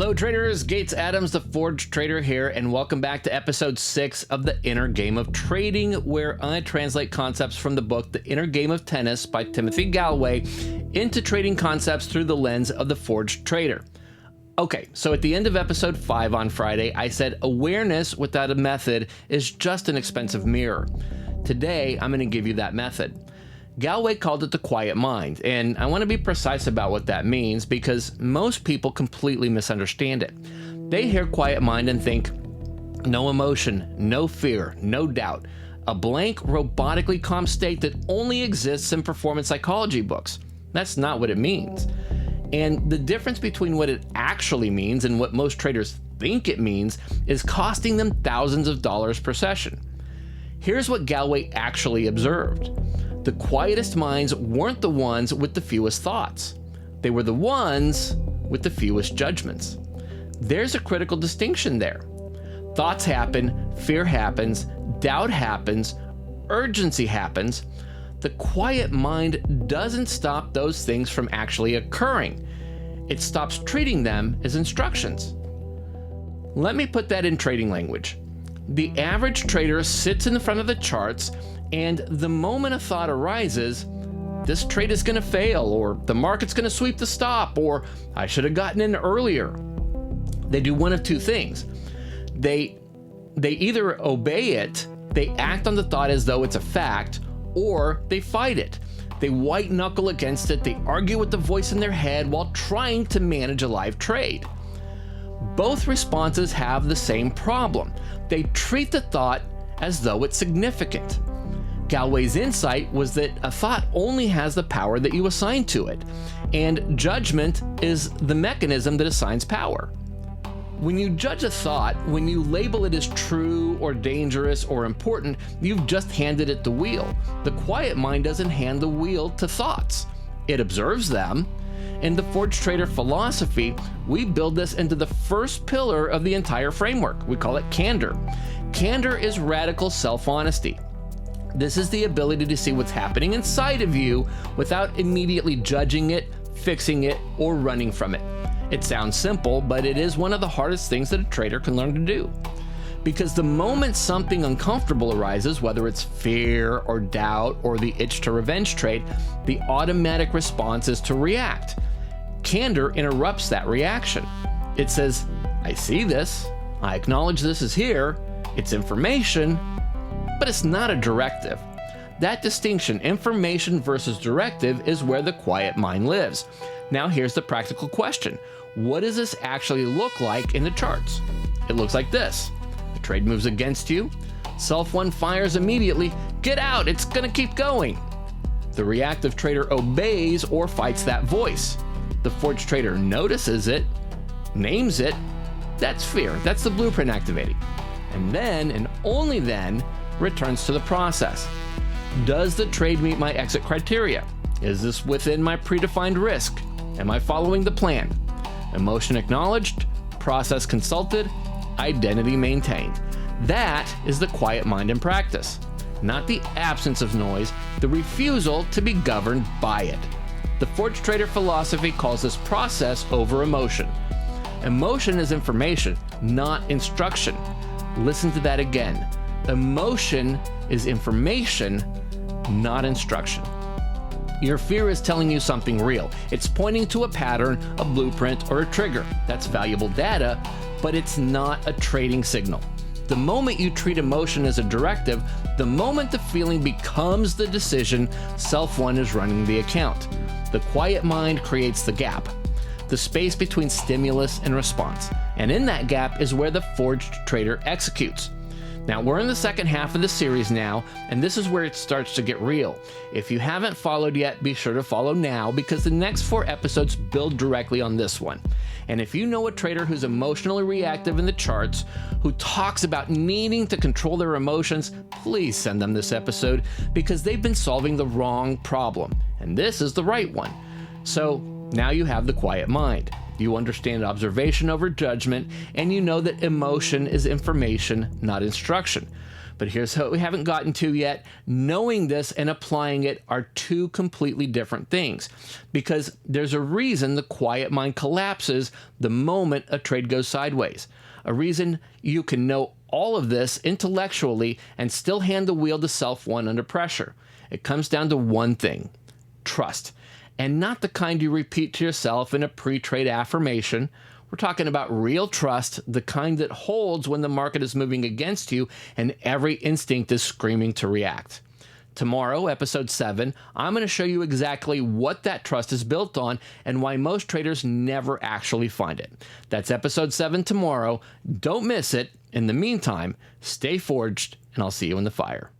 Hello traders, Gates Adams, the Forge Trader here, and welcome back to episode 6 of The Inner Game of Trading, where I translate concepts from the book The Inner Game of Tennis by Timothy Gallwey into trading concepts through the lens of the Forge Trader. Okay, so at the end of episode 5 on Friday, I said awareness without a method is just an expensive mirror. Today, I'm going to give you that method. Gallwey called it the quiet mind, and I want to be precise about what that means because most people completely misunderstand it. They hear quiet mind and think, no emotion, no fear, no doubt, a blank, robotically calm state that only exists in performance psychology books. That's not what it means. And the difference between what it actually means and what most traders think it means is costing them thousands of dollars per session. Here's what Gallwey actually observed. The quietest minds weren't the ones with the fewest thoughts. They were the ones with the fewest judgments. There's a critical distinction there. Thoughts happen, fear happens, doubt happens, urgency happens. The quiet mind doesn't stop those things from actually occurring. It stops treating them as instructions. Let me put that in trading language. The average trader sits in the front of the charts, and the moment a thought arises, this trade is going to fail, or the market's going to sweep the stop, or I should have gotten in earlier. They do one of two things. They either obey it, they act on the thought as though it's a fact, or they fight it. They white knuckle against it, they argue with the voice in their head while trying to manage a live trade. Both responses have the same problem. They treat the thought as though it's significant. Gallwey's insight was that a thought only has the power that you assign to it, and judgment is the mechanism that assigns power. When you judge a thought, when you label it as true or dangerous or important, you've just handed it the wheel. The quiet mind doesn't hand the wheel to thoughts. It observes them. In the Forge Trader philosophy, we build this into the first pillar of the entire framework. We call it candor. Candor is radical self-honesty. This is the ability to see what's happening inside of you without immediately judging it, fixing it, or running from it. It sounds simple, but it is one of the hardest things that a trader can learn to do. Because the moment something uncomfortable arises, whether it's fear or doubt or the itch to revenge trade, the automatic response is to react. Candor interrupts that reaction. It says, I see this, I acknowledge this is here, it's information, but it's not a directive. That distinction, information versus directive, is where the quiet mind lives. Now here's the practical question. What does this actually look like in the charts? It looks like this. The trade moves against you. Self one fires immediately. Get out, it's gonna keep going. The reactive trader obeys or fights that voice. The Forge Trader notices it, names it. That's fear, that's the blueprint activating. And then, and only then, returns to the process. Does the trade meet my exit criteria? Is this within my predefined risk? Am I following the plan? Emotion acknowledged, process consulted, identity maintained. That is the quiet mind in practice. Not the absence of noise, the refusal to be governed by it. The Forge Trader philosophy calls this process over emotion. Emotion is information, not instruction. Listen to that again. Emotion is information, not instruction. Your fear is telling you something real. It's pointing to a pattern, a blueprint, or a trigger. That's valuable data, but it's not a trading signal. The moment you treat emotion as a directive, the moment the feeling becomes the decision, self one is running the account. The quiet mind creates the gap, the space between stimulus and response. And in that gap is where the Forged Trader executes. Now, we're in the second half of the series now, and this is where it starts to get real. If you haven't followed yet, be sure to follow now because the next 4 episodes build directly on this one. And if you know a trader who's emotionally reactive in the charts, who talks about needing to control their emotions, please send them this episode because they've been solving the wrong problem, and this is the right one. So now you have the quiet mind. You understand observation over judgment, and you know that emotion is information, not instruction. But here's what we haven't gotten to yet. Knowing this and applying it are two completely different things, because there's a reason the quiet mind collapses the moment a trade goes sideways. A reason you can know all of this intellectually and still hand the wheel to self-one under pressure. It comes down to one thing: trust. And not the kind you repeat to yourself in a pre-trade affirmation. We're talking about real trust, the kind that holds when the market is moving against you and every instinct is screaming to react. Tomorrow, episode 7, I'm going to show you exactly what that trust is built on and why most traders never actually find it. That's episode 7 tomorrow. Don't miss it. In the meantime, stay forged, and I'll see you in the fire.